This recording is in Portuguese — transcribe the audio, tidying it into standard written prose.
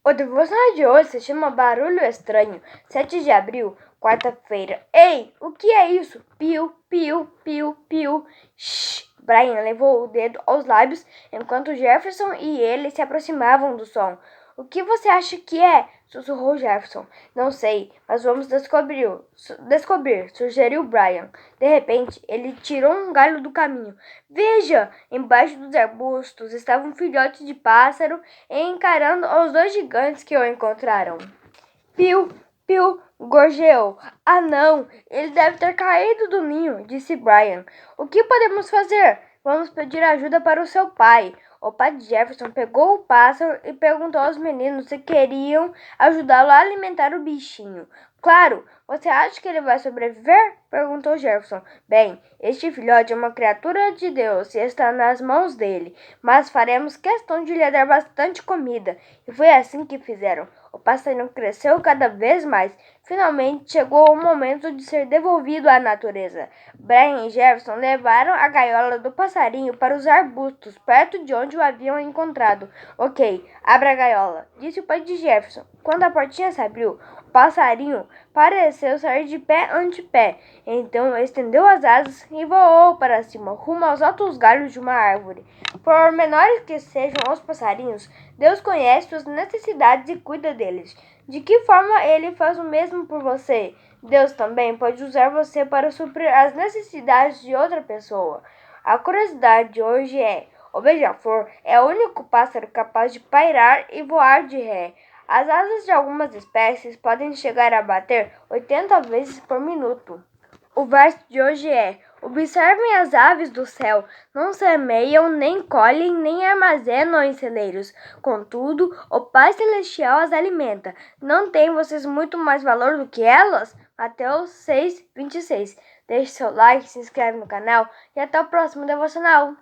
O devocional de hoje se chama Barulho Estranho, 7 de abril, quarta-feira. Ei, o que é isso? Piu, piu, piu, piu. Shhh! Brian levou o dedo aos lábios enquanto Jefferson e ele se aproximavam do som. O que você acha que é? Sussurrou Jefferson. Não sei, mas vamos descobrir, sugeriu Brian. De repente, ele tirou um galho do caminho. Veja! Embaixo dos arbustos estava um filhote de pássaro encarando os dois gigantes que o encontraram. Piu, piu, gorjeou. Ah, não! Ele deve ter caído do ninho, disse Brian. O que podemos fazer? Vamos pedir ajuda para o seu pai. O pai de Jefferson pegou o pássaro e perguntou aos meninos se queriam ajudá-lo a alimentar o bichinho. Claro, você acha que ele vai sobreviver? Perguntou Jefferson. Bem, este filhote é uma criatura de Deus e está nas mãos dele, mas faremos questão de lhe dar bastante comida. E foi assim que fizeram. O passarinho cresceu cada vez mais. Finalmente chegou o momento de ser devolvido à natureza. Brian e Jefferson levaram a gaiola do passarinho para os arbustos, perto de onde o haviam encontrado. Ok, abra a gaiola, disse o pai de Jefferson. Quando a portinha se abriu, o passarinho pareceu sair de pé ante pé. Então estendeu as asas e voou para cima, rumo aos altos galhos de uma árvore. Por menores que sejam os passarinhos, Deus conhece suas necessidades e cuida deles. De que forma ele faz o mesmo por você? Deus também pode usar você para suprir as necessidades de outra pessoa. A curiosidade de hoje é: o beija-flor é o único pássaro capaz de pairar e voar de ré. As asas de algumas espécies podem chegar a bater 80 vezes por minuto. O verso de hoje é: observem as aves do céu, não semeiam, nem colhem, nem armazenam em celeiros. Contudo, o Pai Celestial as alimenta. Não têm vocês muito mais valor do que elas? Mateus 6:26. Deixe seu like, se inscreve no canal e até o próximo devocional.